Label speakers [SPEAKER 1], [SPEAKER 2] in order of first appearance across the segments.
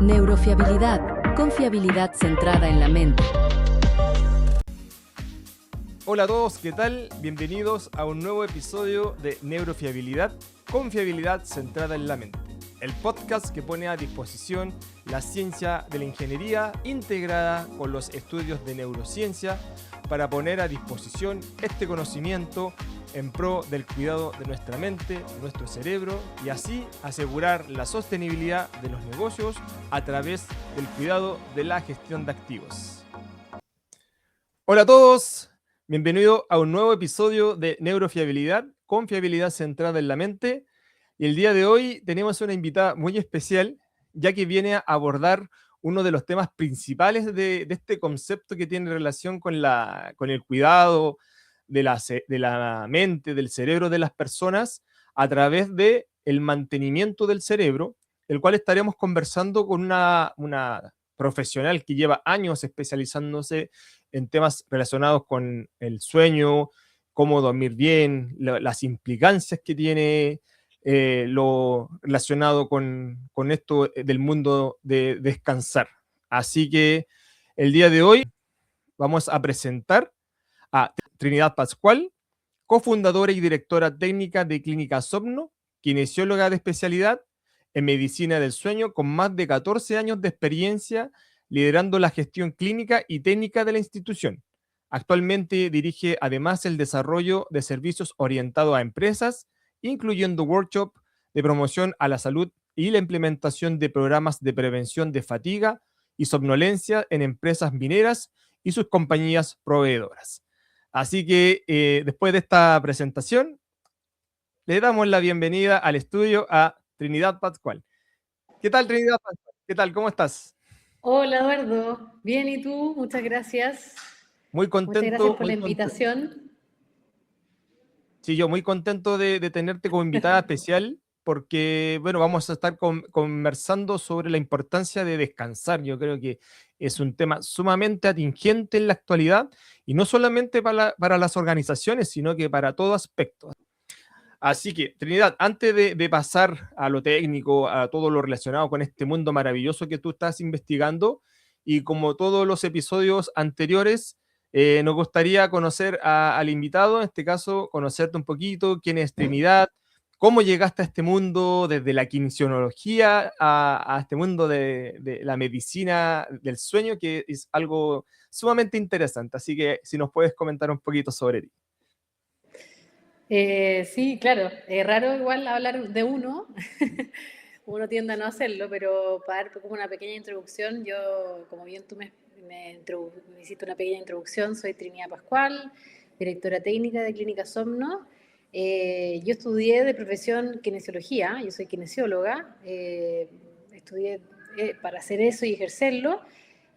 [SPEAKER 1] Neurofiabilidad, confiabilidad centrada en la mente.
[SPEAKER 2] Hola a todos, ¿qué tal? Bienvenidos a un nuevo episodio de Neurofiabilidad, confiabilidad centrada en la mente. El podcast que pone a disposición la ciencia de la ingeniería integrada con los estudios de neurociencia para poner a disposición este conocimiento en pro del cuidado de nuestra mente, nuestro cerebro y así asegurar la sostenibilidad de los negocios a través del cuidado de la gestión de activos. Hola a todos, bienvenido a un nuevo episodio de Neurofiabilidad, confiabilidad centrada en la mente. Y el día de hoy tenemos una invitada muy especial, ya que viene a abordar uno de los temas principales de este concepto que tiene relación con el cuidado de la mente, del cerebro de las personas, a través del mantenimiento del cerebro, el cual estaremos conversando con una profesional que lleva años especializándose en temas relacionados con el sueño, cómo dormir bien, las implicancias que tiene lo relacionado con esto del mundo de descansar. Así que el día de hoy vamos a presentar a Trinidad Pascual, cofundadora y directora técnica de Clínica Somno, kinesióloga de especialidad en medicina del sueño con más de 14 años de experiencia liderando la gestión clínica y técnica de la institución. Actualmente dirige además el desarrollo de servicios orientados a empresas, incluyendo workshops de promoción a la salud y la implementación de programas de prevención de fatiga y somnolencia en empresas mineras y sus compañías proveedoras. Así que después de esta presentación, le damos la bienvenida al estudio a Trinidad Pascual. ¿Qué tal, Trinidad Pascual? ¿Qué tal? ¿Cómo estás?
[SPEAKER 3] Hola Eduardo, bien y tú, muchas gracias.
[SPEAKER 2] Muy
[SPEAKER 3] Muchas gracias
[SPEAKER 2] contento,
[SPEAKER 3] por la invitación.
[SPEAKER 2] Sí, yo muy contento de tenerte como invitada especial porque, bueno, vamos a estar conversando sobre la importancia de descansar. Yo creo que es un tema sumamente atingente en la actualidad y no solamente para las organizaciones, sino que para todo aspecto. Así que, Trinidad, antes de pasar a lo técnico, a todo lo relacionado con este mundo maravilloso que tú estás investigando, y como todos los episodios anteriores, nos gustaría conocer al invitado, en este caso, conocerte un poquito, quién es Trinidad, cómo llegaste a este mundo desde la kinesiología a este mundo de la medicina del sueño, que es algo sumamente interesante. Así que si nos puedes comentar un poquito sobre ti.
[SPEAKER 3] Sí, claro, es raro igual hablar de uno, uno tiende a no hacerlo, pero para dar como una pequeña introducción, yo, como bien tú me hiciste una pequeña introducción, soy Trinidad Pascual, directora técnica de Clínica Somno. Yo estudié de profesión kinesiología, yo soy kinesióloga, estudié para hacer eso y ejercerlo.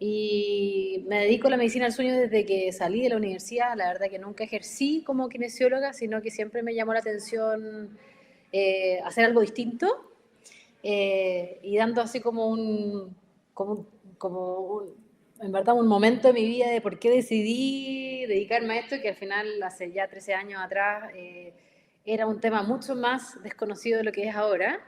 [SPEAKER 3] Y me dedico a la medicina del sueño desde que salí de la universidad. La verdad que nunca ejercí como kinesióloga, sino que siempre me llamó la atención hacer algo distinto y dando así en verdad un momento de mi vida de por qué decidí dedicarme a esto, que al final hace ya 13 años atrás era un tema mucho más desconocido de lo que es ahora.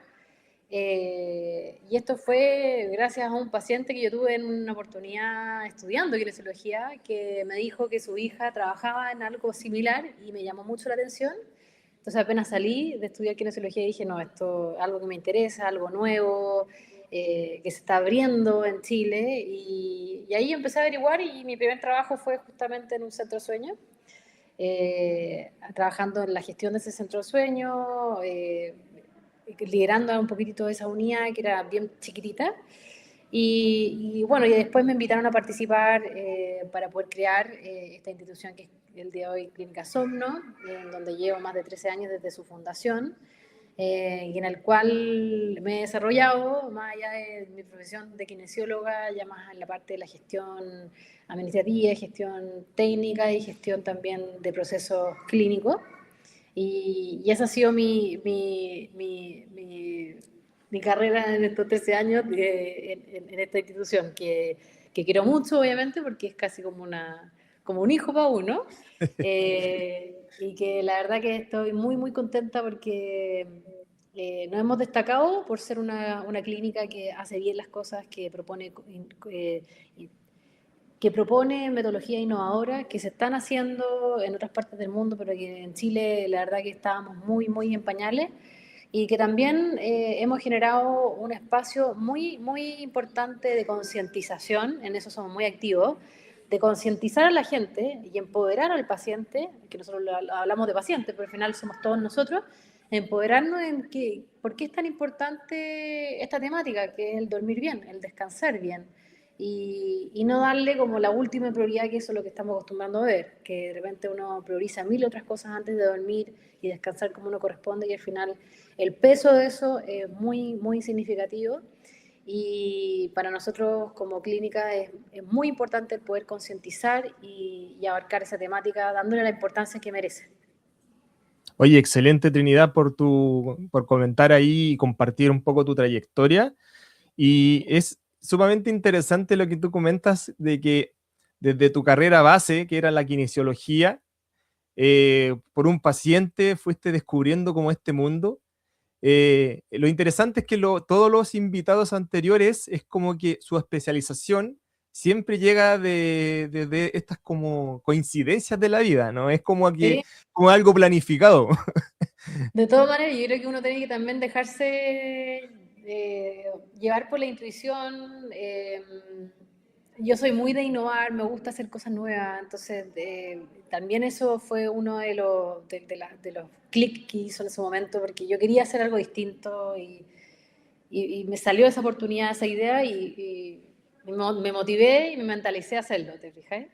[SPEAKER 3] Y esto fue gracias a un paciente que yo tuve en una oportunidad estudiando kinesiología, que me dijo que su hija trabajaba en algo similar y me llamó mucho la atención. Entonces apenas salí de estudiar kinesiología dije, no, esto es algo que me interesa, algo nuevo, que se está abriendo en Chile. Y ahí empecé a averiguar y mi primer trabajo fue justamente en un centro de sueño. Trabajando en la gestión de ese centro de sueño, liderando un poquitito esa unidad que era bien chiquitita. Y bueno, y después me invitaron a participar para poder crear esta institución que es el día de hoy Clínica Somno, en donde llevo más de 13 años desde su fundación, y en el cual me he desarrollado, más allá de mi profesión de kinesióloga, ya más en la parte de la gestión administrativa, gestión técnica y gestión también de procesos clínicos. Y esa ha sido mi carrera en estos 13 años en esta institución, que quiero mucho, obviamente, porque es casi como un hijo para uno. Y que la verdad que estoy muy, muy contenta porque nos hemos destacado por ser una clínica que hace bien las cosas, que propone metodologías innovadoras que se están haciendo en otras partes del mundo, pero que en Chile la verdad que estábamos muy, muy en pañales, y que también hemos generado un espacio muy, muy importante de concientización, en eso somos muy activos, de concientizar a la gente y empoderar al paciente, que nosotros hablamos de pacientes, pero al final somos todos nosotros, empoderarnos en por qué es tan importante esta temática, que es el dormir bien, el descansar bien, y no darle como la última prioridad, que eso es lo que estamos acostumbrando a ver, que de repente uno prioriza mil otras cosas antes de dormir y descansar como uno corresponde, y al final el peso de eso es muy, muy significativo. Y para nosotros como clínica es muy importante el poder concientizar y abarcar esa temática dándole la importancia que merece.
[SPEAKER 2] Oye, excelente Trinidad por comentar ahí y compartir un poco tu trayectoria. Y es sumamente interesante lo que tú comentas de que desde tu carrera base, que era la kinesiología, por un paciente fuiste descubriendo como este mundo. Lo interesante es que todos los invitados anteriores es como que su especialización siempre llega de estas como coincidencias de la vida, ¿no? Es como,
[SPEAKER 3] Sí.
[SPEAKER 2] como algo planificado.
[SPEAKER 3] De todas maneras, yo creo que uno tiene que también dejarse llevar por la intuición. Yo soy muy de innovar, me gusta hacer cosas nuevas, entonces también eso fue uno de los clics que hizo en ese momento, porque yo quería hacer algo distinto y me salió esa oportunidad, esa idea, y me motivé y me mentalicé a hacerlo, ¿te fijas?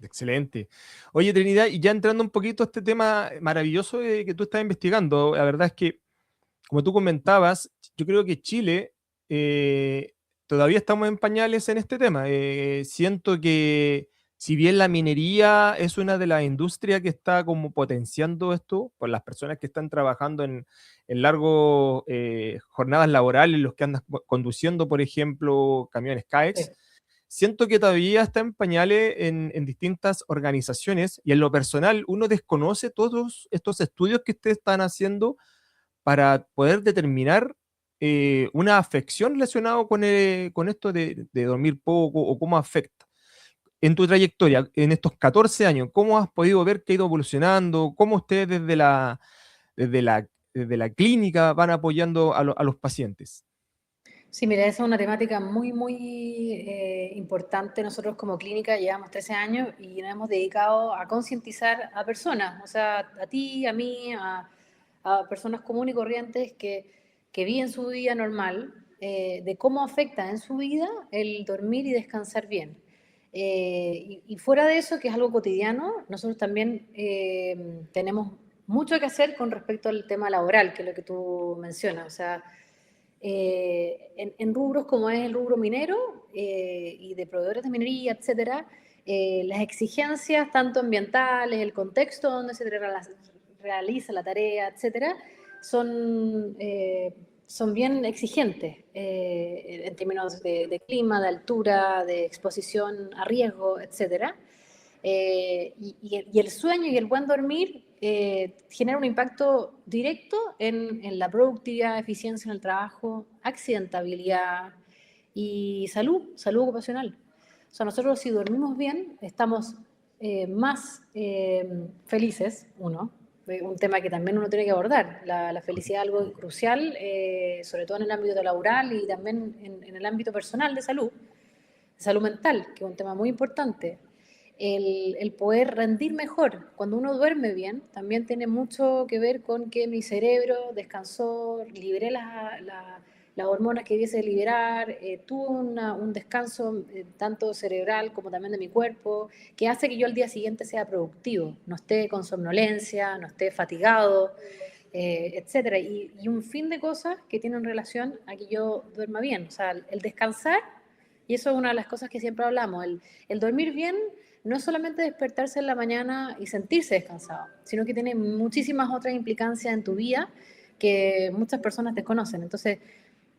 [SPEAKER 2] Excelente. Oye, Trinidad, y ya entrando un poquito a este tema maravilloso que tú estás investigando, la verdad es que, como tú comentabas, yo creo que Chile todavía estamos en pañales en este tema. Siento que si bien la minería es una de las industrias que está como potenciando esto, por las personas que están trabajando en largas jornadas laborales, los que andan conduciendo, por ejemplo, camiones
[SPEAKER 3] Sí.
[SPEAKER 2] CAEX, siento que todavía está en pañales en distintas organizaciones y en lo personal uno desconoce todos estos estudios que ustedes están haciendo para poder determinar una afección relacionada con esto de dormir poco o cómo afecta. En tu trayectoria, en estos 14 años, ¿cómo has podido ver que ha ido evolucionando? ¿Cómo ustedes desde la, desde la clínica van apoyando a los pacientes?
[SPEAKER 3] Sí, mira, esa es una temática muy, muy importante. Nosotros como clínica llevamos 13 años y nos hemos dedicado a concientizar a personas, o sea, a ti, a mí, a personas comunes y corrientes que viven su vida normal, de cómo afecta en su vida el dormir y descansar bien. Y fuera de eso, que es algo cotidiano, nosotros también tenemos mucho que hacer con respecto al tema laboral, que es lo que tú mencionas, o sea, en rubros como es el rubro minero y de proveedores de minería, etcétera, las exigencias tanto ambientales, el contexto donde se realiza la tarea, etcétera, son bien exigentes en términos de clima, de altura, de exposición a riesgo, etcétera. Y el sueño y el buen dormir genera un impacto directo en la productividad, eficiencia en el trabajo, accidentabilidad y salud ocupacional. O sea, nosotros si dormimos bien, estamos más felices, un tema que también uno tiene que abordar. La felicidad es algo crucial, sobre todo en el ámbito laboral y también en el ámbito personal de salud mental, que es un tema muy importante. El poder rendir mejor cuando uno duerme bien también tiene mucho que ver con que mi cerebro descansó, liberé las hormonas que debiese liberar, tuve un descanso tanto cerebral como también de mi cuerpo, que hace que yo al día siguiente sea productivo, no esté con somnolencia, no esté fatigado, etcétera. Y un fin de cosas que tienen relación a que yo duerma bien. O sea, el descansar, y eso es una de las cosas que siempre hablamos, el dormir bien no es solamente despertarse en la mañana y sentirse descansado, sino que tiene muchísimas otras implicancias en tu vida que muchas personas desconocen. Entonces,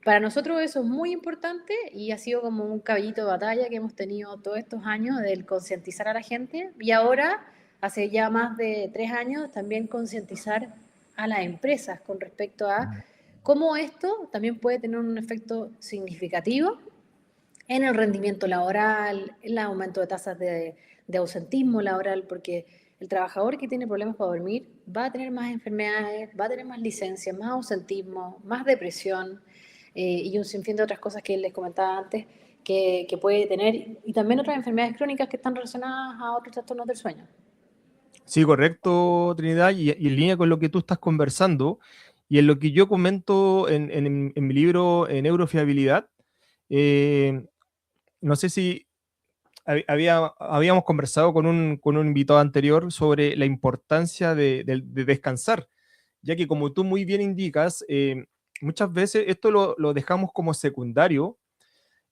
[SPEAKER 3] para nosotros eso es muy importante y ha sido como un caballito de batalla que hemos tenido todos estos años del concientizar a la gente, y ahora, hace ya más de 3 años, también concientizar a las empresas con respecto a cómo esto también puede tener un efecto significativo en el rendimiento laboral, en el aumento de tasas de ausentismo laboral, porque el trabajador que tiene problemas para dormir va a tener más enfermedades, va a tener más licencias, más ausentismo, más depresión y un sinfín de otras cosas que les comentaba antes que puede tener, y también otras enfermedades crónicas que están relacionadas a otros trastornos del sueño.
[SPEAKER 2] Sí, correcto, Trinidad, y en línea con lo que tú estás conversando, y en lo que yo comento en mi libro Neurofiabilidad, eh, no sé si habíamos conversado con un invitado anterior sobre la importancia de descansar, ya que como tú muy bien indicas, muchas veces esto lo dejamos como secundario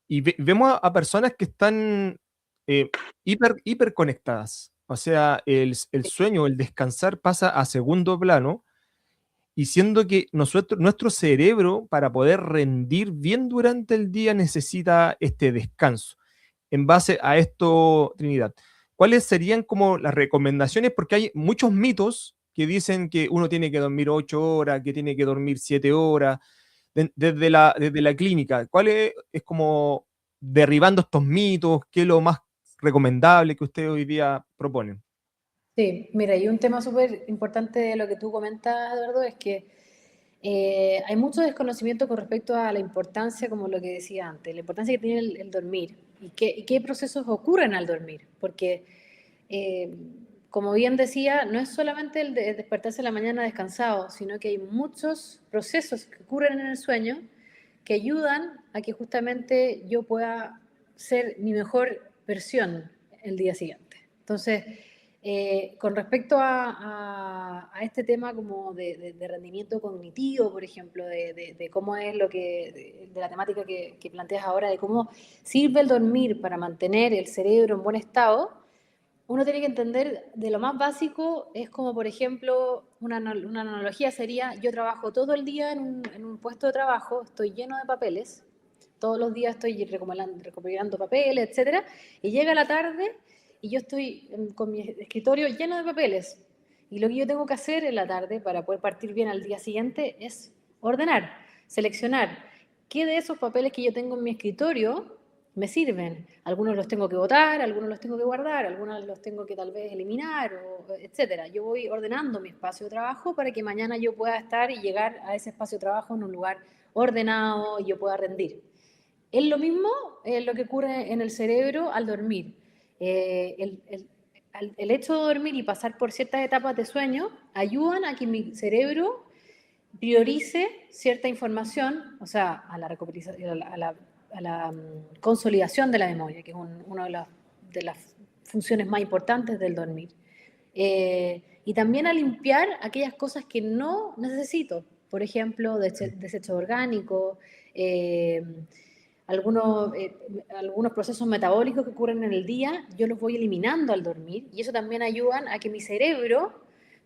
[SPEAKER 2] y vemos a personas que están eh, hiper conectadas. O sea, el sueño, el descansar pasa a segundo plano y siendo que nuestro cerebro para poder rendir bien durante el día necesita este descanso. En base a esto, Trinidad, ¿cuáles serían como las recomendaciones? Porque hay muchos mitos que dicen que uno tiene que dormir 8 horas, que tiene que dormir 7 horas, desde la clínica. ¿Cuál es como derribando estos mitos? ¿Qué es lo más recomendable que ustedes hoy día proponen?
[SPEAKER 3] Sí, mira, y un tema súper importante de lo que tú comentas, Eduardo, es que hay mucho desconocimiento con respecto a la importancia, como lo que decía antes, la importancia que tiene el dormir y qué procesos ocurren al dormir, porque eh, como bien decía, no es solamente el de despertarse en la mañana descansado, sino que hay muchos procesos que ocurren en el sueño que ayudan a que justamente yo pueda ser mi mejor versión el día siguiente. Entonces, con respecto a este tema como de rendimiento cognitivo, por ejemplo, de cómo es lo que, de la temática que planteas ahora, de cómo sirve el dormir para mantener el cerebro en buen estado, uno tiene que entender de lo más básico, es como, por ejemplo, una analogía sería, yo trabajo todo el día en un puesto de trabajo, estoy lleno de papeles, todos los días estoy recopilando papeles, etcétera, y llega la tarde y yo estoy con mi escritorio lleno de papeles. Y lo que yo tengo que hacer en la tarde para poder partir bien al día siguiente es ordenar, seleccionar qué de esos papeles que yo tengo en mi escritorio me sirven. Algunos los tengo que botar, algunos los tengo que guardar, algunos los tengo que tal vez eliminar, etcétera. Yo voy ordenando mi espacio de trabajo para que mañana yo pueda estar y llegar a ese espacio de trabajo en un lugar ordenado y yo pueda rendir. Es lo mismo lo que ocurre en el cerebro al dormir. El hecho de dormir y pasar por ciertas etapas de sueño ayudan a que mi cerebro priorice cierta información, o sea, a la recuperación, a la consolidación de la memoria, que es una de las funciones más importantes del dormir. Y también a limpiar aquellas cosas que no necesito, por ejemplo, desechos orgánicos, eh, algunos procesos metabólicos que ocurren en el día, yo los voy eliminando al dormir y eso también ayuda a que mi cerebro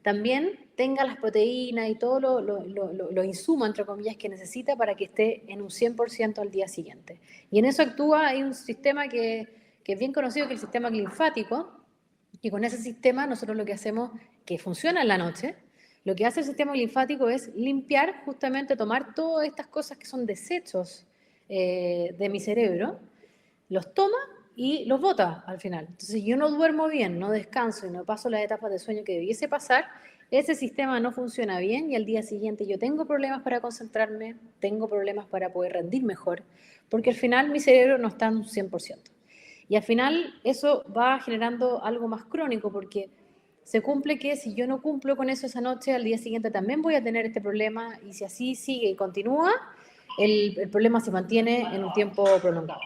[SPEAKER 3] también tenga las proteínas y todo lo insumo, entre comillas, que necesita para que esté en un 100% al día siguiente. Y en eso actúa, hay un sistema que es bien conocido, que es el sistema linfático, y con ese sistema nosotros lo que hacemos, que funciona en la noche, lo que hace el sistema linfático es limpiar, justamente tomar todas estas cosas que son desechos de mi cerebro, los toma y los bota al final. Entonces, si yo no duermo bien, no descanso y no paso las etapas de sueño que debiese pasar, ese sistema no funciona bien y al día siguiente yo tengo problemas para concentrarme, tengo problemas para poder rendir mejor, porque al final mi cerebro no está en un 100%. Y al final eso va generando algo más crónico porque se cumple que si yo no cumplo con eso esa noche, al día siguiente también voy a tener este problema y si así sigue y continúa, el problema se mantiene en un tiempo prolongado.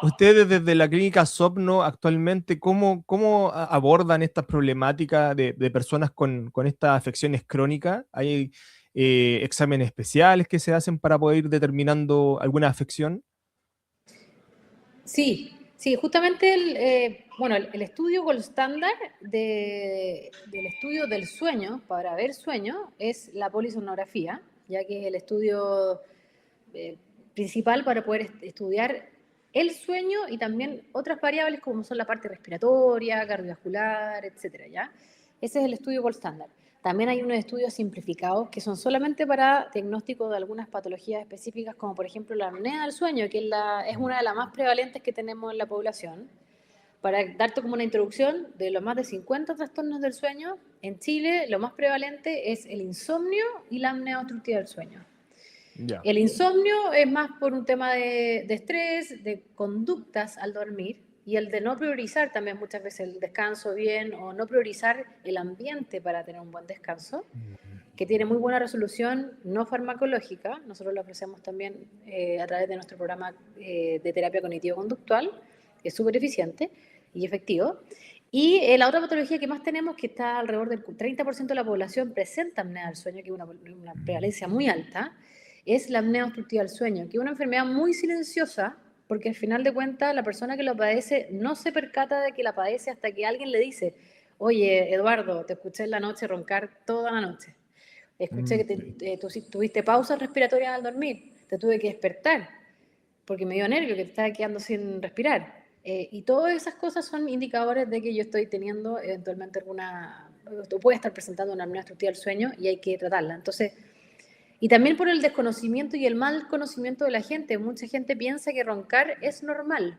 [SPEAKER 2] Ustedes desde la clínica Sopno actualmente, ¿cómo abordan estas problemáticas de personas con estas afecciones crónicas? ¿Hay exámenes especiales que se hacen para poder ir determinando alguna afección?
[SPEAKER 3] Sí, sí, justamente bueno, el estudio gold estándar del estudio del sueño, para ver sueño, es la polisomnografía, ya que es el estudio eh, principal para poder estudiar el sueño y también otras variables como son la parte respiratoria, cardiovascular, etcétera, ¿ya? Ese es el estudio gold estándar. También hay unos estudios simplificados que son solamente para diagnóstico de algunas patologías específicas, como por ejemplo la apnea del sueño, que es una de las más prevalentes que tenemos en la población. Para darte como una introducción, de los más de 50 trastornos del sueño, en Chile lo más prevalente es el insomnio y la apnea obstructiva del sueño.
[SPEAKER 2] Ya.
[SPEAKER 3] El insomnio es más por un tema de estrés, de conductas al dormir, y el de no priorizar también muchas veces el descanso bien o no priorizar el ambiente para tener un buen descanso, que tiene muy buena resolución no farmacológica. Nosotros lo ofrecemos también a través de nuestro programa de terapia cognitivo-conductual, que es súper eficiente y efectivo. Y la otra patología que más tenemos, que está alrededor del 30% de la población presenta apnea del sueño, que es una prevalencia muy alta, es la apnea obstructiva del sueño, que es una enfermedad muy silenciosa, porque al final de cuentas la persona que lo padece no se percata de que la padece hasta que alguien le dice: oye, Eduardo, te escuché en la noche roncar toda la noche, escuché que tuviste pausas respiratorias al dormir, te tuve que despertar porque me dio nervio que te estaba quedando sin respirar. Y todas esas cosas son indicadores de que yo estoy teniendo eventualmente o puede estar presentando una apnea obstructiva del sueño y hay que tratarla. Entonces, y también por el desconocimiento y el mal conocimiento de la gente. Mucha gente piensa que roncar es normal.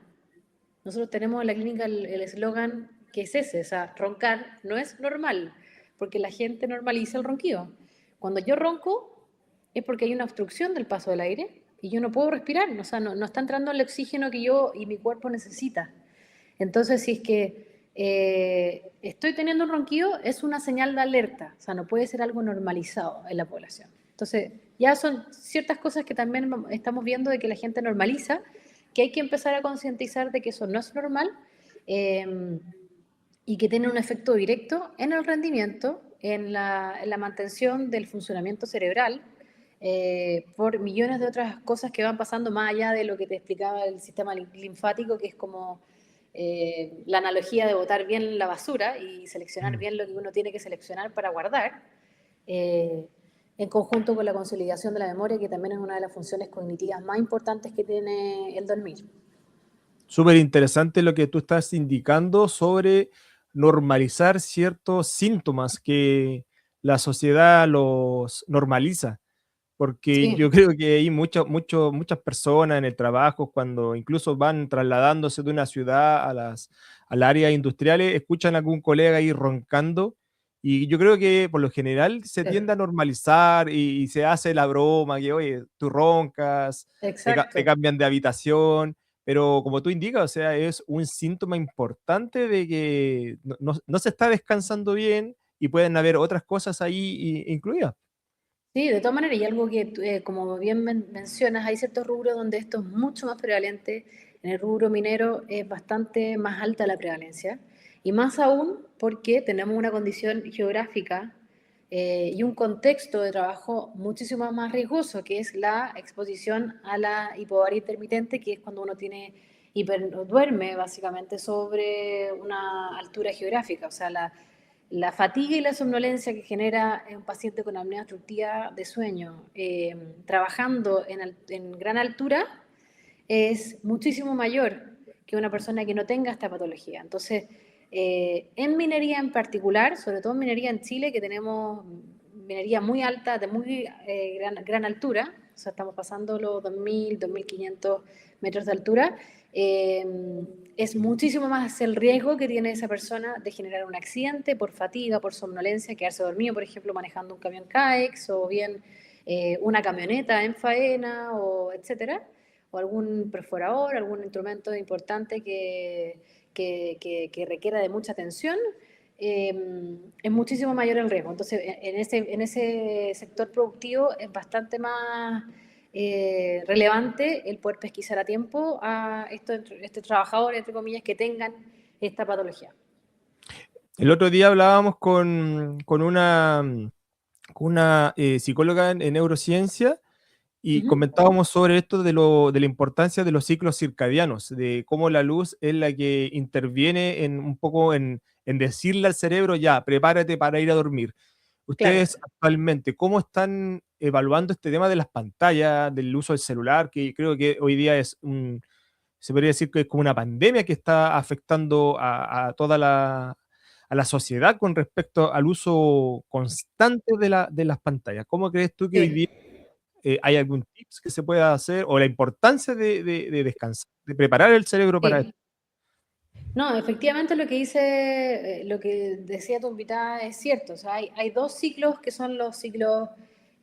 [SPEAKER 3] Nosotros tenemos en la clínica el eslogan que es ese, o sea, roncar no es normal, porque la gente normaliza el ronquido. Cuando yo ronco es porque hay una obstrucción del paso del aire y yo no puedo respirar, o sea, no está entrando el oxígeno que yo y mi cuerpo necesita. Entonces, si es que estoy teniendo un ronquido, es una señal de alerta, o sea, no puede ser algo normalizado en la población. Entonces, ya son ciertas cosas que también estamos viendo de que la gente normaliza, que hay que empezar a concientizar de que eso no es normal eh, y que tiene un efecto directo en el rendimiento, en la mantención del funcionamiento cerebral, por millones de otras cosas que van pasando más allá de lo que te explicaba el sistema linfático, que es como la analogía de botar bien la basura y seleccionar bien lo que uno tiene que seleccionar para guardar, eh, en conjunto con la consolidación de la memoria, que también es una de las funciones cognitivas más importantes que tiene el dormir.
[SPEAKER 2] Súper interesante lo que tú estás indicando sobre normalizar ciertos síntomas que la sociedad los normaliza, porque yo
[SPEAKER 3] Sí,
[SPEAKER 2] creo que hay muchas personas en el trabajo, cuando incluso van trasladándose de una ciudad al área industriales, escuchan a algún colega ahí roncando, y yo creo que por lo general se tiende a normalizar y se hace la broma, que oye, tú roncas, te
[SPEAKER 3] exacto.
[SPEAKER 2] cambian de habitación, pero como tú indicas, o sea, es un síntoma importante de que no se está descansando bien y pueden haber otras cosas ahí incluidas.
[SPEAKER 3] Sí, de todas maneras, y algo que, como bien mencionas, hay ciertos rubros donde esto es mucho más prevalente. En el rubro minero es bastante más alta la prevalencia, y más aún porque tenemos una condición geográfica y un contexto de trabajo muchísimo más riesgoso, que es la exposición a la hipobaria intermitente, que es cuando uno duerme básicamente sobre una altura geográfica, o sea, la fatiga y la somnolencia que genera un paciente con apnea obstructiva de sueño trabajando en gran altura es muchísimo mayor que una persona que no tenga esta patología. Entonces, en minería en particular, sobre todo en minería en Chile, que tenemos minería muy alta, de muy gran altura, o sea, estamos pasando los 2.000, 2.500 metros de altura, es muchísimo más el riesgo que tiene esa persona de generar un accidente por fatiga, por somnolencia, quedarse dormido, por ejemplo, manejando un camión CAEX o bien una camioneta en faena, o etcétera, o algún perforador, algún instrumento importante que requiera de mucha atención, es muchísimo mayor el riesgo. Entonces, en ese sector productivo es bastante más relevante el poder pesquisar a tiempo a estos trabajadores, entre comillas, que tengan esta patología.
[SPEAKER 2] El otro día hablábamos con una psicóloga en neurociencia y
[SPEAKER 3] Ujú.
[SPEAKER 2] comentábamos sobre esto de la importancia de los ciclos circadianos, de cómo la luz es la que interviene un poco en decirle al cerebro, ya, prepárate para ir a dormir.
[SPEAKER 3] Claro.
[SPEAKER 2] Ustedes actualmente, ¿cómo están evaluando este tema de las pantallas, del uso del celular, que creo que hoy día se podría decir que es como una pandemia que está afectando a a la sociedad con respecto al uso constante de las pantallas. ¿Cómo crees tú que hoy día
[SPEAKER 3] Sí,
[SPEAKER 2] hay algún tips que se pueda hacer o la importancia de descansar, de preparar el cerebro para esto?
[SPEAKER 3] sí. No, efectivamente lo que dice, lo que decía tu invitada es cierto. O sea, hay dos ciclos que son los ciclos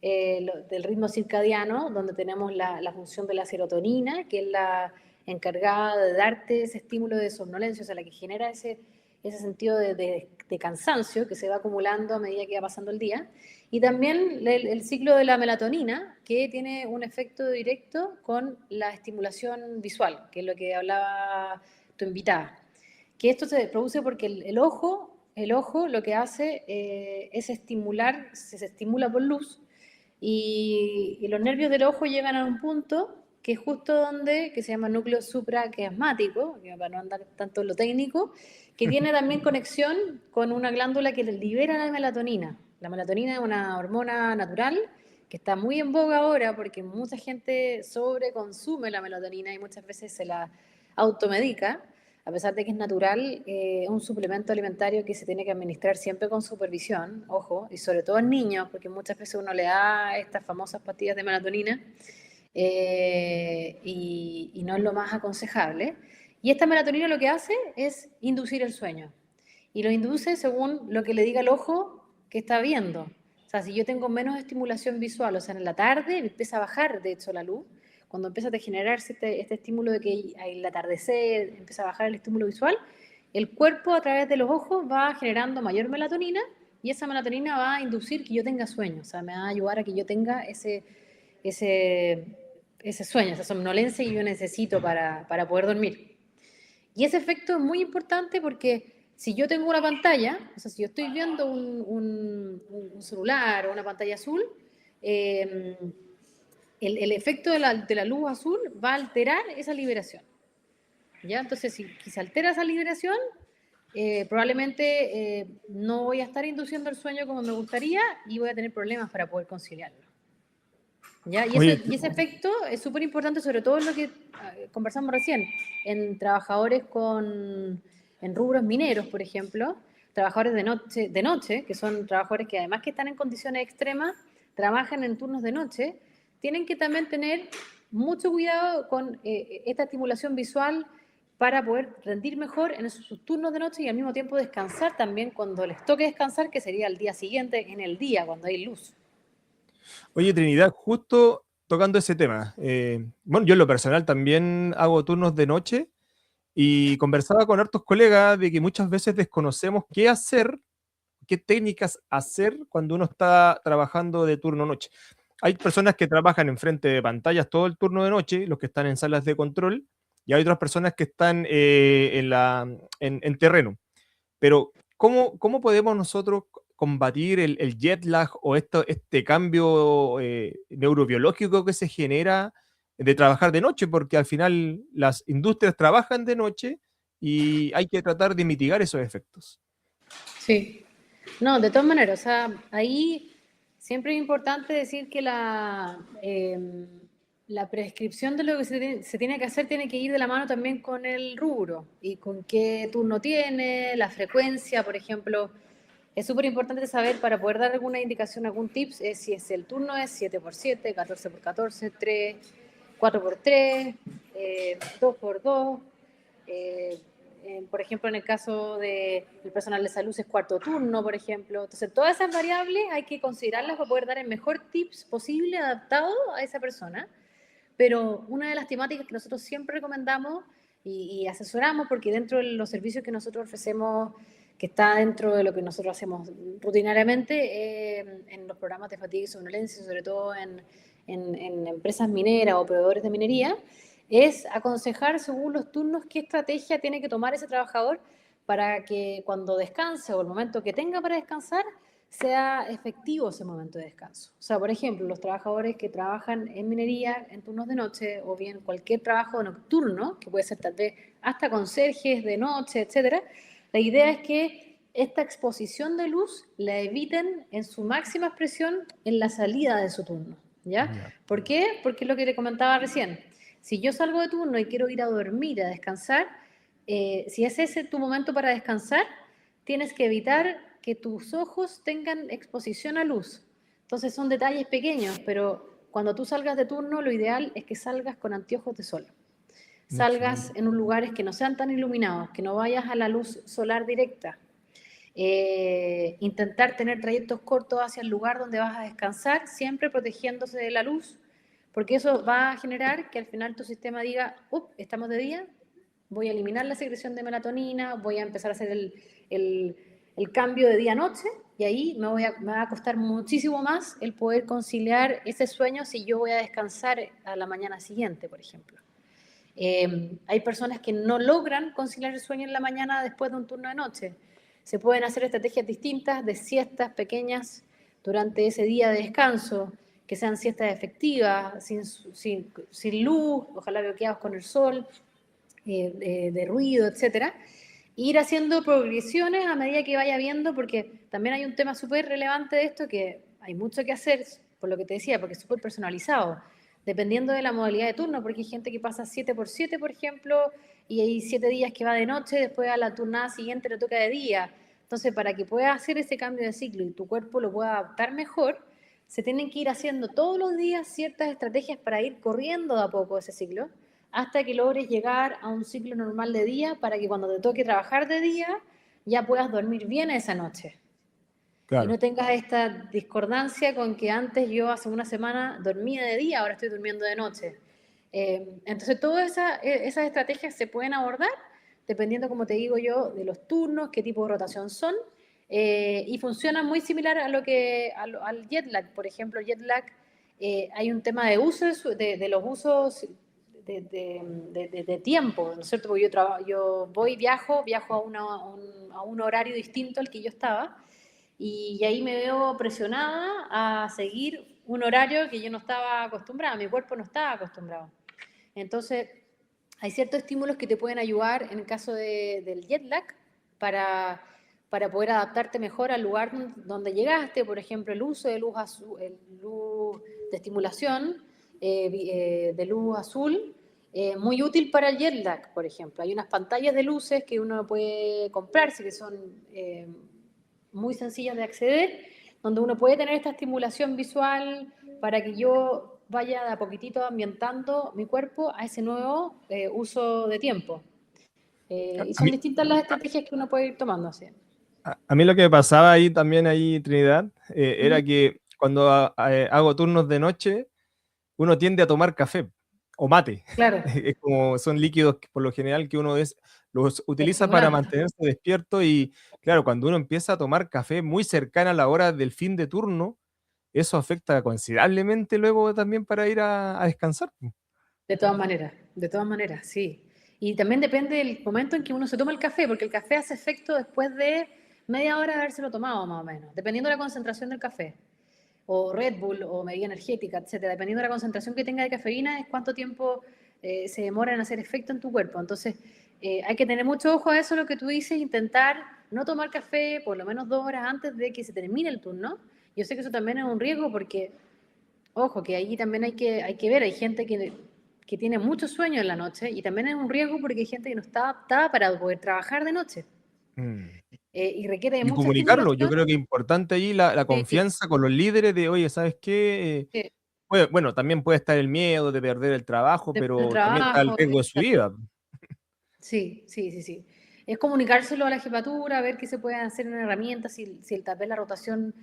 [SPEAKER 3] del ritmo circadiano, donde tenemos la función de la serotonina, que es la encargada de darte ese estímulo de somnolencia, o sea, la que genera ese sentido de cansancio que se va acumulando a medida que va pasando el día. Y también el ciclo de la melatonina, que tiene un efecto directo con la estimulación visual, que es lo que hablaba tu invitada. Que esto se produce porque el ojo lo que hace es estimular, se estimula por luz y los nervios del ojo llegan a un punto que es justo donde, que se llama núcleo supraquiasmático, que para no andar tanto en lo técnico, que tiene también conexión con una glándula que libera la melatonina. La melatonina es una hormona natural que está muy en boga ahora porque mucha gente sobreconsume la melatonina y muchas veces se la automedica, a pesar de que es natural, es un suplemento alimentario que se tiene que administrar siempre con supervisión, ojo, y sobre todo en niños, porque muchas veces uno le da estas famosas pastillas de melatonina y no es lo más aconsejable. Y esta melatonina lo que hace es inducir el sueño. Y lo induce según lo que le diga el ojo que está viendo. O sea, si yo tengo menos estimulación visual, o sea, en la tarde empieza a bajar, de hecho, la luz, cuando empieza a generarse este estímulo de que hay el atardecer, empieza a bajar el estímulo visual, el cuerpo a través de los ojos va generando mayor melatonina y esa melatonina va a inducir que yo tenga sueño, o sea, me va a ayudar a que yo tenga ese, ese sueño, esa somnolencia que yo necesito para poder dormir. Y ese efecto es muy importante porque si yo tengo una pantalla, o sea, si yo estoy viendo un celular o una pantalla azul, eh, el efecto de la luz azul va a alterar esa liberación. ¿Ya? Entonces, si se altera esa liberación, probablemente no voy a estar induciendo el sueño como me gustaría y voy a tener problemas para poder conciliarlo. ¿Ya?
[SPEAKER 2] Oye,
[SPEAKER 3] Y ese efecto es súper importante, sobre todo en lo que conversamos recién, en trabajadores en rubros mineros, por ejemplo, trabajadores de noche, que son trabajadores que además que están en condiciones extremas, trabajan en turnos de noche, tienen que también tener mucho cuidado con esta estimulación visual para poder rendir mejor en sus turnos de noche y al mismo tiempo descansar también cuando les toque descansar, que sería el día siguiente, en el día, cuando hay luz.
[SPEAKER 2] Oye, Trinidad, justo tocando ese tema. Bueno, yo en lo personal también hago turnos de noche y conversaba con hartos colegas de que muchas veces desconocemos qué hacer, qué técnicas hacer cuando uno está trabajando de turno noche. Hay personas que trabajan enfrente de pantallas todo el turno de noche, los que están en salas de control, y hay otras personas que están en terreno. Pero, ¿cómo podemos nosotros combatir el jet lag o este cambio neurobiológico que se genera de trabajar de noche? Porque al final las industrias trabajan de noche y hay que tratar de mitigar esos efectos.
[SPEAKER 3] Sí. No, de todas maneras, o sea, ahí siempre es importante decir que la prescripción de lo que se tiene que hacer tiene que ir de la mano también con el rubro y con qué turno tiene, la frecuencia, por ejemplo. Es súper importante saber para poder dar alguna indicación, algún tips, si es el turno es 7x7, 14x14, 3, 4x3, 2x2. Por ejemplo, en el caso del personal de salud es cuarto turno, por ejemplo. Entonces, todas esas variables hay que considerarlas para poder dar el mejor tips posible adaptado a esa persona. Pero una de las temáticas que nosotros siempre recomendamos y asesoramos, porque dentro de los servicios que nosotros ofrecemos, que está dentro de lo que nosotros hacemos rutinariamente en los programas de fatiga y somnolencia, sobre todo en empresas mineras o proveedores de minería, es aconsejar según los turnos qué estrategia tiene que tomar ese trabajador para que cuando descanse o el momento que tenga para descansar sea efectivo ese momento de descanso. O sea, por ejemplo, los trabajadores que trabajan en minería en turnos de noche o bien cualquier trabajo nocturno, que puede ser tal vez hasta conserjes de noche, etcétera, la idea es que esta exposición de luz la eviten en su máxima expresión en la salida de su turno. ¿Ya?
[SPEAKER 2] Ya.
[SPEAKER 3] ¿Por qué? Porque es lo que te comentaba recién. Si yo salgo de turno y quiero ir a dormir, a descansar, si es ese tu momento para descansar, tienes que evitar que tus ojos tengan exposición a luz. Entonces son detalles pequeños, pero cuando tú salgas de turno, lo ideal es que salgas con anteojos de sol. Salgas
[SPEAKER 2] Excelente.
[SPEAKER 3] en lugares que no sean tan iluminados, que no vayas a la luz solar directa. Intentar tener trayectos cortos hacia el lugar donde vas a descansar, siempre protegiéndose de la luz, porque eso va a generar que al final tu sistema diga, estamos de día, voy a eliminar la secreción de melatonina, voy a empezar a hacer el cambio de día a noche, y ahí me va a costar muchísimo más el poder conciliar ese sueño si yo voy a descansar a la mañana siguiente, por ejemplo. Hay personas que no logran conciliar el sueño en la mañana después de un turno de noche. Se pueden hacer estrategias distintas de siestas pequeñas durante ese día de descanso, que sean siestas efectivas, sin luz, ojalá bloqueados con el sol, de ruido, etcétera. Ir haciendo progresiones a medida que vaya viendo, porque también hay un tema súper relevante de esto, que hay mucho que hacer, por lo que te decía, porque es súper personalizado, dependiendo de la modalidad de turno, porque hay gente que pasa 7x7, por ejemplo, y hay 7 días que va de noche, después a la turnada siguiente le toca de día. Entonces, para que puedas hacer ese cambio de ciclo y tu cuerpo lo pueda adaptar mejor, se tienen que ir haciendo todos los días ciertas estrategias para ir corriendo de a poco ese ciclo, hasta que logres llegar a un ciclo normal de día para que cuando te toque trabajar de día ya puedas dormir bien esa noche. Y
[SPEAKER 2] Claro.
[SPEAKER 3] no tengas esta discordancia con que antes yo hace una semana dormía de día, ahora estoy durmiendo de noche. Entonces todas esas estrategias se pueden abordar dependiendo, como te digo yo, de los turnos, qué tipo de rotación son, y funciona muy similar a al jet lag. Por ejemplo, jet lag, hay un tema de uso de los usos de tiempo, ¿no es cierto? Porque yo viajo a un horario distinto al que yo estaba, y ahí me veo presionada a seguir un horario que yo no estaba acostumbrada, mi cuerpo no estaba acostumbrado. Entonces, hay ciertos estímulos que te pueden ayudar en el caso del jet lag para poder adaptarte mejor al lugar donde llegaste, por ejemplo, el uso de luz azul, luz de estimulación de luz azul, muy útil para el jet lag, por ejemplo. Hay unas pantallas de luces que uno puede comprarse, que son muy sencillas de acceder, donde uno puede tener esta estimulación visual para que yo vaya de a poquitito ambientando mi cuerpo a ese nuevo uso de tiempo. Y
[SPEAKER 2] A
[SPEAKER 3] son
[SPEAKER 2] mí,
[SPEAKER 3] distintas las estrategias que uno puede ir tomando así.
[SPEAKER 2] a mí lo que me pasaba ahí también, ahí, Trinidad,
[SPEAKER 3] Ujú.
[SPEAKER 2] era que cuando hago turnos de noche, uno tiende a tomar café o mate.
[SPEAKER 3] Claro,
[SPEAKER 2] Es como son líquidos que por lo general que los utiliza para
[SPEAKER 3] estimulante.
[SPEAKER 2] mantenerse despierto y claro, cuando uno empieza a tomar café muy cercana a la hora del fin de turno, eso afecta considerablemente luego también para ir a descansar.
[SPEAKER 3] De todas maneras, sí. Y también depende del momento en que uno se toma el café, porque el café hace efecto después de media hora de habérselo tomado, más o menos, dependiendo de la concentración del café. O Red Bull, o bebida energética, etcétera. Dependiendo de la concentración que tenga de cafeína, es cuánto tiempo se demora en hacer efecto en tu cuerpo. Entonces, hay que tener mucho ojo a eso, lo que tú dices, intentar no tomar café por lo menos 2 horas antes de que se termine el turno. Yo sé que eso también es un riesgo porque ojo, que ahí también hay que ver, hay gente que tiene mucho sueño en la noche y también es un riesgo porque hay gente que no está adaptada para poder trabajar de noche
[SPEAKER 2] Mm.
[SPEAKER 3] y requiere de
[SPEAKER 2] Y
[SPEAKER 3] mucha
[SPEAKER 2] comunicarlo, yo
[SPEAKER 3] estimulación.
[SPEAKER 2] creo que es importante ahí la
[SPEAKER 3] Sí,
[SPEAKER 2] confianza con los líderes de, oye, ¿sabes qué?
[SPEAKER 3] sí,
[SPEAKER 2] Bueno, también puede estar el miedo de perder el trabajo,
[SPEAKER 3] del
[SPEAKER 2] pero también está el
[SPEAKER 3] trabajo,
[SPEAKER 2] riesgo de su vida.
[SPEAKER 3] sí, sí, sí, sí. Es comunicárselo a la jefatura, ver qué se puede hacer en herramientas, si tal vez la rotación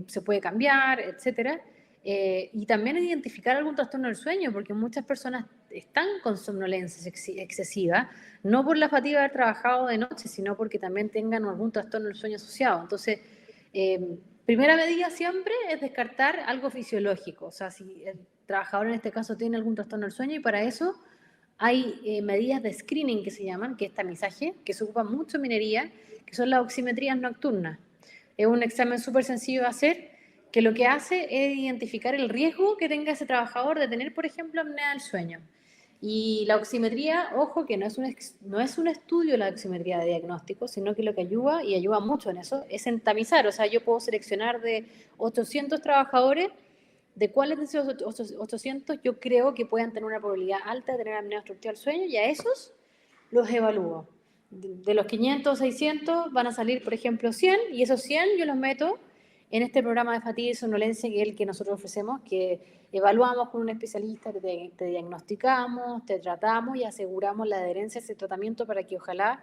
[SPEAKER 3] se puede cambiar, etcétera. Y también identificar algún trastorno del sueño, porque muchas personas están con somnolencia excesiva, no por la fatiga de haber trabajado de noche, sino porque también tengan algún trastorno del sueño asociado. Entonces, primera medida siempre es descartar algo fisiológico, o sea, si el trabajador en este caso tiene algún trastorno del sueño, y para eso hay medidas de screening que se llaman, que es tamizaje, que se ocupa mucho en minería, que son las oximetrías nocturnas. Es un examen súper sencillo de hacer, que lo que hace es identificar el riesgo que tenga ese trabajador de tener, por ejemplo, apnea del sueño. Y la oximetría, ojo, que no es un estudio la oximetría de diagnóstico, sino que lo que ayuda, y ayuda mucho en eso, es en tamizar. O sea, yo puedo seleccionar de 800 trabajadores de cuáles de esos 800 yo creo que puedan tener una probabilidad alta de tener apnea obstructiva del sueño, y a esos los evalúo. de los 500 o 600 van a salir, por ejemplo, 100, y esos 100 yo los meto en este programa de fatiga y somnolencia, que es el que nosotros ofrecemos, que evaluamos con un especialista, te diagnosticamos, te tratamos y aseguramos la adherencia a ese tratamiento para que ojalá,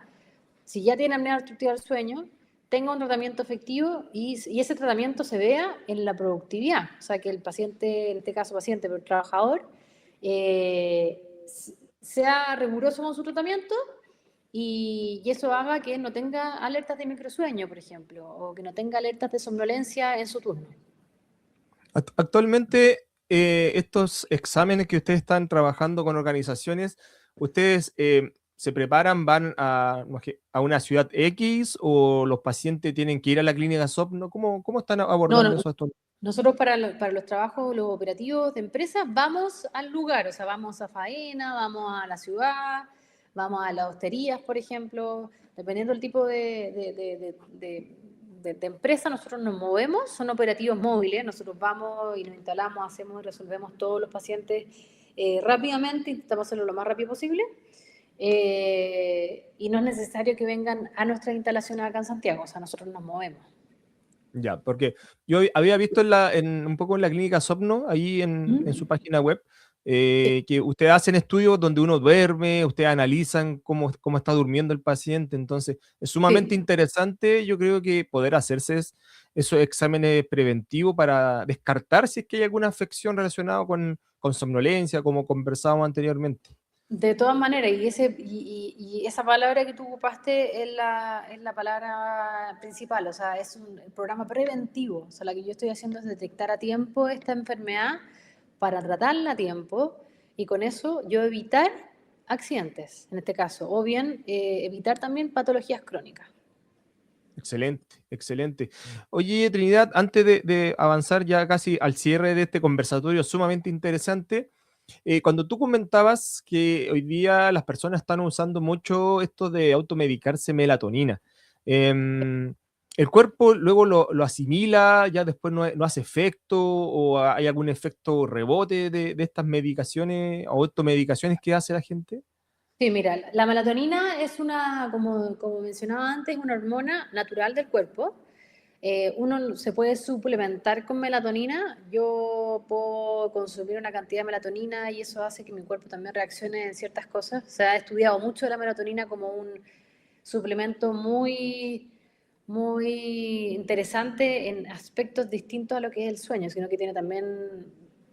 [SPEAKER 3] si ya tiene apnea obstructiva del sueño, tenga un tratamiento efectivo y ese tratamiento se vea en la productividad. O sea, que el paciente, en este caso paciente, pero el trabajador, eh, sea riguroso con su tratamiento y eso haga que no tenga alertas de microsueño, por ejemplo, o que no tenga alertas de somnolencia en su turno.
[SPEAKER 2] Actualmente, estos exámenes que ustedes están trabajando con organizaciones, ¿ustedes se preparan, van a una ciudad X o los pacientes tienen que ir a la clínica Sopno? ¿Cómo están
[SPEAKER 3] No,
[SPEAKER 2] abordando
[SPEAKER 3] no,
[SPEAKER 2] eso actualmente?
[SPEAKER 3] nosotros para los trabajos, los operativos de empresa, vamos al lugar, o sea, vamos a faena, vamos a la ciudad, vamos a las hosterías, por ejemplo, dependiendo del tipo de empresa, nosotros nos movemos, son operativos móviles, nosotros vamos y nos instalamos, hacemos y resolvemos todos los pacientes rápidamente, intentamos hacerlo lo más rápido posible, y no es necesario que vengan a nuestras instalaciones acá en Santiago, o sea, nosotros nos movemos.
[SPEAKER 2] Ya, porque yo había visto un poco en la clínica Sopno, ahí en su
[SPEAKER 3] ¿Mm?
[SPEAKER 2] página web,
[SPEAKER 3] Sí,
[SPEAKER 2] que ustedes hacen estudios donde uno duerme, ustedes analizan cómo está durmiendo el paciente, entonces es sumamente
[SPEAKER 3] sí.
[SPEAKER 2] interesante, yo creo que poder hacerse esos exámenes preventivos para descartar si es que hay alguna afección relacionada con somnolencia, como conversábamos anteriormente.
[SPEAKER 3] De todas maneras, y esa palabra que tú ocupaste es la palabra principal, o sea, es un programa preventivo. O sea, lo que yo estoy haciendo es detectar a tiempo esta enfermedad para tratarla a tiempo y con eso yo evitar accidentes, en este caso, o bien evitar también patologías crónicas.
[SPEAKER 2] Excelente, excelente. Oye, Trinidad, antes de avanzar ya casi al cierre de este conversatorio sumamente interesante, cuando tú comentabas que hoy día las personas están usando mucho esto de automedicarse melatonina, em, ¿el cuerpo luego lo asimila, ya después no hace efecto o hay algún efecto rebote de estas medicaciones o automedicaciones que hace la gente?
[SPEAKER 3] Sí, mira, la melatonina es una, como mencionaba antes, una hormona natural del cuerpo. Uno se puede suplementar con melatonina. Yo puedo consumir una cantidad de melatonina y eso hace que mi cuerpo también reaccione en ciertas cosas. Se ha estudiado mucho la melatonina como un suplemento muy interesante en aspectos distintos a lo que es el sueño, sino que tiene también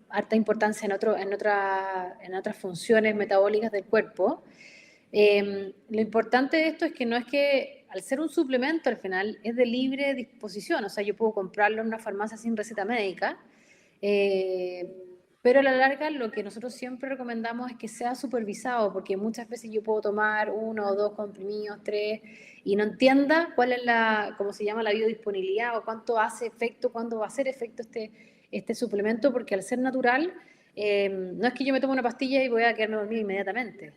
[SPEAKER 3] harta importancia en otras funciones metabólicas del cuerpo. Lo importante de esto es que no es que al ser un suplemento al final es de libre disposición, o sea, yo puedo comprarlo en una farmacia sin receta médica, eh, pero a la larga lo que nosotros siempre recomendamos es que sea supervisado, porque muchas veces yo puedo tomar uno o dos comprimidos, tres, y no entienda cuál es cómo se llama la biodisponibilidad o cuánto hace efecto, cuándo va a hacer efecto este suplemento, porque al ser natural, no es que yo me tome una pastilla y voy a quedarme dormida inmediatamente,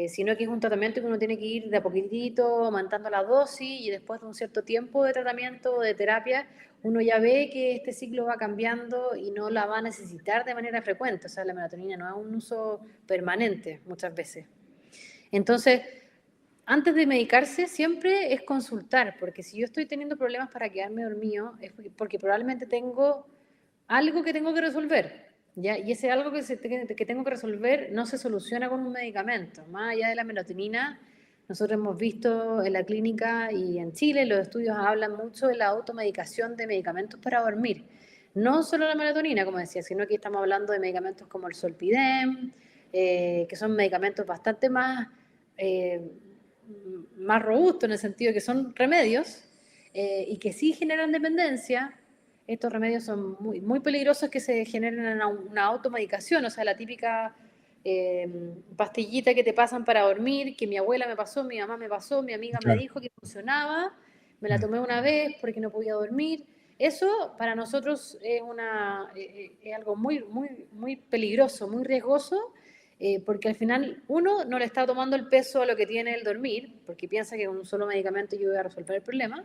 [SPEAKER 3] sino que es un tratamiento que uno tiene que ir de a poquitito, aumentando la dosis y después de un cierto tiempo de tratamiento o de terapia, uno ya ve que este ciclo va cambiando y no la va a necesitar de manera frecuente. O sea, la melatonina no es un uso permanente muchas veces. Entonces, antes de medicarse, siempre es consultar, porque si yo estoy teniendo problemas para quedarme dormido, es porque probablemente tengo algo que tengo que resolver, ¿ya? Y ese algo que tengo que resolver no se soluciona con un medicamento. Más allá de la melatonina, nosotros hemos visto en la clínica y en Chile, los estudios hablan mucho de la automedicación de medicamentos para dormir. No solo la melatonina, como decía, sino que estamos hablando de medicamentos como el Solpidem, que son medicamentos bastante eh, más robustos en el sentido de que son remedios y que sí generan dependencia. Estos remedios son muy peligrosos que se generen una automedicación, o sea, la típica pastillita que te pasan para dormir, que mi abuela me pasó, mi mamá me pasó, mi amiga me
[SPEAKER 2] Claro.
[SPEAKER 3] dijo que funcionaba, me la
[SPEAKER 2] Mm.
[SPEAKER 3] tomé una vez porque no podía dormir. Eso para nosotros es algo muy peligroso, muy riesgoso, porque al final uno no le está tomando el peso a lo que tiene el dormir, porque piensa que con un solo medicamento yo voy a resolver el problema.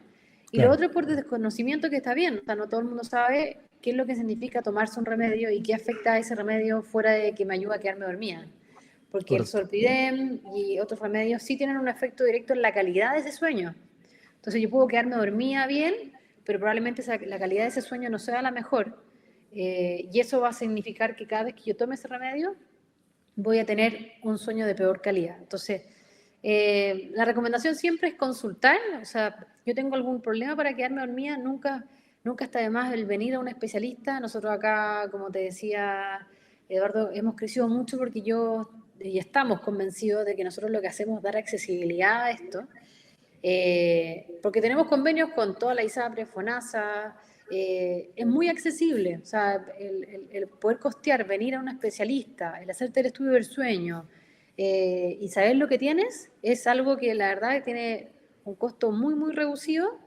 [SPEAKER 3] Y lo
[SPEAKER 2] Claro.
[SPEAKER 3] otro es por desconocimiento que está bien, o sea, no todo el mundo sabe qué es lo que significa tomarse un remedio y qué afecta a ese remedio fuera de que me ayuda a quedarme dormida. porque el
[SPEAKER 2] Correcto.
[SPEAKER 3] Zolpidem y otros remedios sí tienen un efecto directo en la calidad de ese sueño. Entonces yo puedo quedarme dormida bien, pero probablemente la calidad de ese sueño no sea la mejor. Y eso va a significar que cada vez que yo tome ese remedio, voy a tener un sueño de peor calidad. Entonces, la recomendación siempre es consultar. O sea, yo tengo algún problema para quedarme dormida, nunca está de más el venir a un especialista. Nosotros acá, como te decía Eduardo, hemos crecido mucho porque y estamos convencidos de que nosotros lo que hacemos es dar accesibilidad a esto. Porque tenemos convenios con toda la ISAPRE, FONASA, es muy accesible. O sea, el poder costear, venir a un especialista, el hacerte el estudio del sueño y saber lo que tienes, es algo que la verdad tiene un costo muy, muy reducido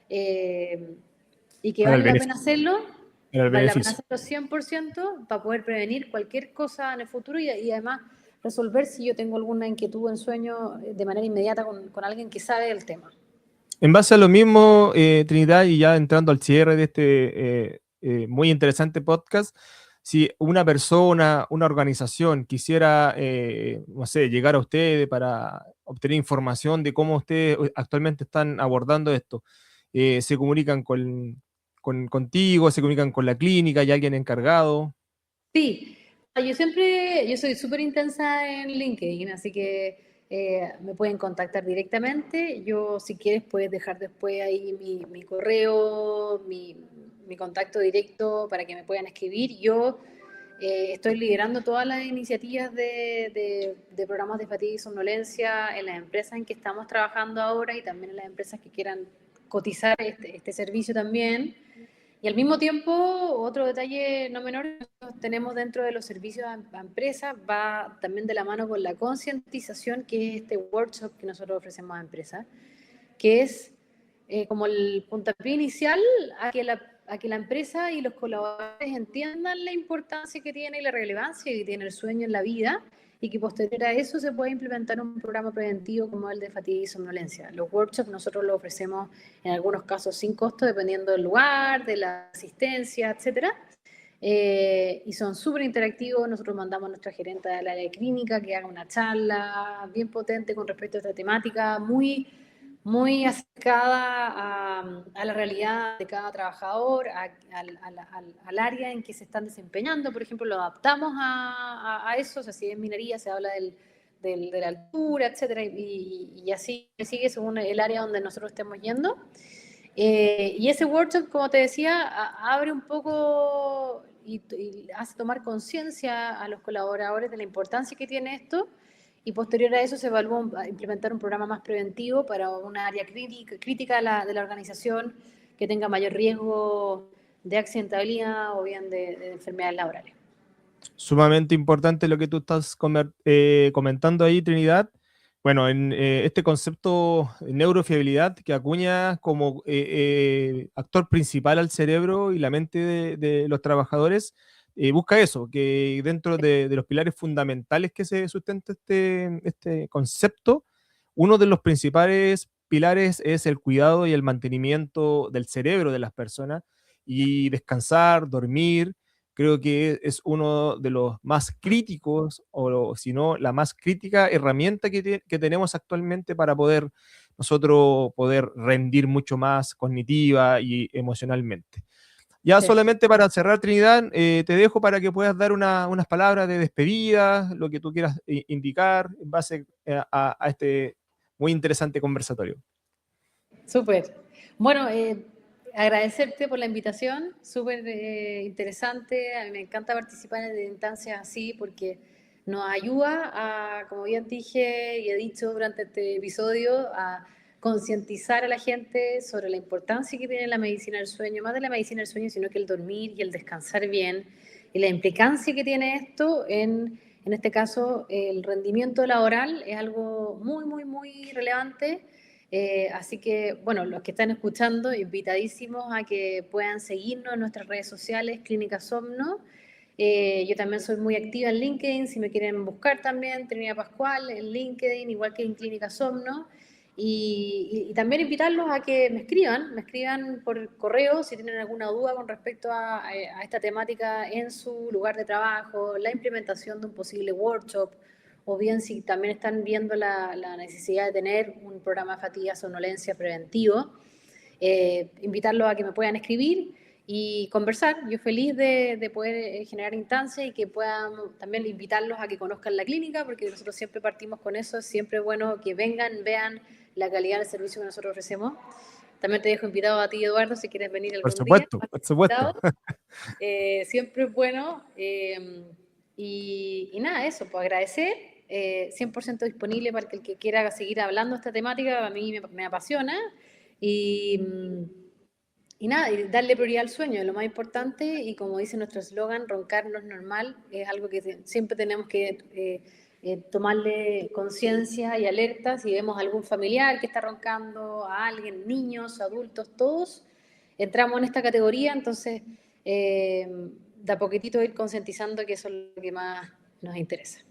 [SPEAKER 3] eh, y que
[SPEAKER 2] Para el
[SPEAKER 3] vale la pena
[SPEAKER 2] beneficio.
[SPEAKER 3] hacerlo.
[SPEAKER 2] Para el
[SPEAKER 3] Vale la pena
[SPEAKER 2] beneficio.
[SPEAKER 3] hacerlo 100% para poder prevenir cualquier cosa en el futuro y además resolver si yo tengo alguna inquietud en sueño de manera inmediata con alguien que sabe del tema.
[SPEAKER 2] En base a lo mismo, Trinidad, y ya entrando al cierre de muy interesante podcast, si una persona, una organización quisiera, no sé, llegar a ustedes para obtener información de cómo ustedes actualmente están abordando esto, se comunican contigo, se comunican con la clínica, ¿hay alguien encargado?
[SPEAKER 3] Sí, yo soy súper intensa en LinkedIn, así que me pueden contactar directamente. Yo, si quieres, puedes dejar después ahí mi correo, mi contacto directo para que me puedan escribir. Yo estoy liderando todas las iniciativas de programas de fatiga y somnolencia en las empresas en que estamos trabajando ahora y también en las empresas que quieran cotizar este servicio también. Y al mismo tiempo, otro detalle no menor que nosotros tenemos dentro de los servicios a empresas va también de la mano con la concientización, que es este workshop que nosotros ofrecemos a empresas, que es como el puntapié inicial a que la empresa y los colaboradores entiendan la importancia que tiene y la relevancia que tiene el sueño en la vida y que posterior a eso se pueda implementar un programa preventivo como el de fatiga y somnolencia. Los workshops nosotros los ofrecemos en algunos casos sin costo, dependiendo del lugar, de la asistencia, etcétera. Y son súper interactivos. Nosotros mandamos a nuestra gerente del área de clínica que haga una charla bien potente con respecto a esta temática, muy acercada a la realidad de cada trabajador, al área en que se están desempeñando. Por ejemplo, lo adaptamos a eso. O sea, si en minería se habla de la altura, etcétera, y así sigue según el área donde nosotros estemos yendo. Y ese workshop, como te decía, abre un poco y hace tomar conciencia a los colaboradores de la importancia que tiene esto y posterior a eso se evalúa implementar un programa más preventivo para un área crítica de la organización que tenga mayor riesgo de accidentabilidad o bien de enfermedades laborales.
[SPEAKER 2] Sumamente importante lo que tú estás comentando ahí, Trinidad. Bueno, en este concepto de neurofiabilidad que acuña como actor principal al cerebro y la mente de los trabajadores, busca eso, que dentro de los pilares fundamentales que se sustenta este concepto, uno de los principales pilares es el cuidado y el mantenimiento del cerebro de las personas y descansar, dormir. Creo que es uno de los más críticos, o si no, la más crítica herramienta que tenemos actualmente para poder nosotros poder rendir mucho más cognitiva y emocionalmente. Ya
[SPEAKER 3] Sí.
[SPEAKER 2] solamente para cerrar, Trinidad, te dejo para que puedas dar unas palabras de despedida, lo que tú quieras indicar en base a este muy interesante conversatorio.
[SPEAKER 3] Súper. Bueno, agradecerte por la invitación, súper interesante. A mí me encanta participar en instancias así porque nos ayuda a, como bien dije y he dicho durante este episodio, a concientizar a la gente sobre la importancia que tiene la medicina del sueño, más de la medicina del sueño, sino que el dormir y el descansar bien, y la implicancia que tiene esto en este caso, el rendimiento laboral es algo muy, muy, muy relevante. Así que, bueno, los que están escuchando, invitadísimos a que puedan seguirnos en nuestras redes sociales, Clínica Somno. Yo también soy muy activa en LinkedIn, si me quieren buscar también, Trinidad Pascual en LinkedIn, igual que en Clínica Somno. Y también invitarlos a que me escriban por correo si tienen alguna duda con respecto a esta temática en su lugar de trabajo, la implementación de un posible workshop o bien si también están viendo la necesidad de tener un programa de fatiga somnolencia preventivo, invitarlos a que me puedan escribir y conversar. Yo feliz de poder generar instancias y que puedan también invitarlos a que conozcan la clínica, porque nosotros siempre partimos con eso, es siempre bueno que vengan, vean la calidad del servicio que nosotros ofrecemos. También te dejo invitado a ti, Eduardo, si quieres venir
[SPEAKER 2] Por
[SPEAKER 3] algún día.
[SPEAKER 2] supuesto, por supuesto.
[SPEAKER 3] Siempre es bueno. Y nada, eso, pues agradecer, 100% disponible para que el que quiera seguir hablando de esta temática, a mí me apasiona. Y nada, y darle prioridad al sueño es lo más importante, y como dice nuestro eslogan, roncar no es normal, es algo que siempre tenemos que tomarle conciencia y alerta. Si vemos a algún familiar que está roncando, a alguien, niños, adultos, todos entramos en esta categoría, entonces de a poquitito ir concientizando, que eso es lo que más nos interesa.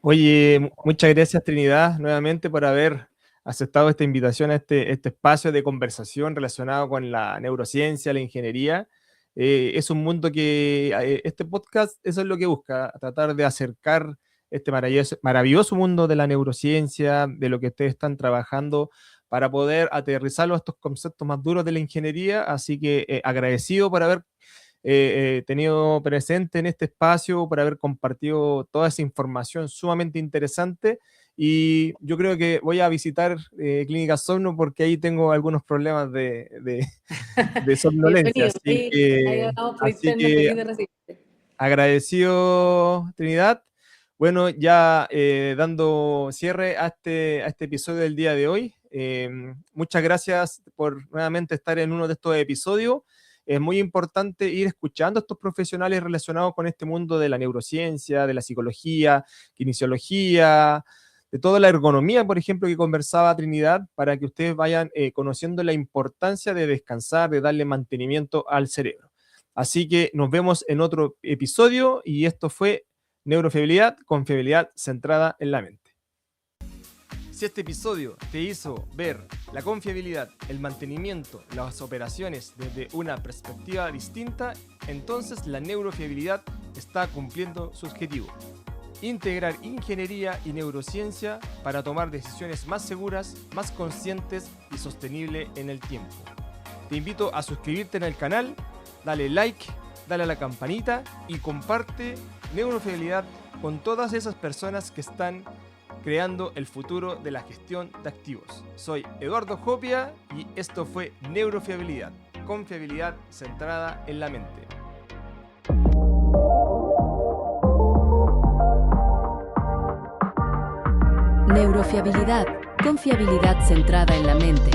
[SPEAKER 2] Oye, muchas gracias, Trinidad, nuevamente por haber aceptado esta invitación a este espacio de conversación relacionado con la neurociencia, la ingeniería. Es un mundo que este podcast, eso es lo que busca, tratar de acercar este maravilloso mundo de la neurociencia, de lo que ustedes están trabajando, para poder aterrizarlo a estos conceptos más duros de la ingeniería. Así que agradecido por haber tenido presente en este espacio, por haber compartido toda esa información sumamente interesante. Y yo creo que voy a visitar Clínica Somno, porque ahí tengo algunos problemas de somnolencia. Así que agradecido, Trinidad. Bueno, ya dando cierre a este episodio del día de hoy. Muchas gracias por nuevamente estar en uno de estos episodios. Es muy importante ir escuchando a estos profesionales relacionados con este mundo de la neurociencia, de la psicología, kinesiología, de toda la ergonomía, por ejemplo, que conversaba Trinidad, para que ustedes vayan conociendo la importancia de descansar, de darle mantenimiento al cerebro. Así que nos vemos en otro episodio, y esto fue Neurofiabilidad con fiabilidad centrada en la mente. Si este episodio te hizo ver la confiabilidad, el mantenimiento, las operaciones desde una perspectiva distinta, entonces la neurofiabilidad está cumpliendo su objetivo: integrar ingeniería y neurociencia para tomar decisiones más seguras, más conscientes y sostenibles en el tiempo. Te invito a suscribirte en el canal, dale like, dale a la campanita y comparte neurofiabilidad con todas esas personas que están creando el futuro de la gestión de activos. Soy Eduardo Jopia y esto fue Neurofiabilidad, con fiabilidad centrada en la mente.
[SPEAKER 1] Neurofiabilidad, con fiabilidad centrada en la mente.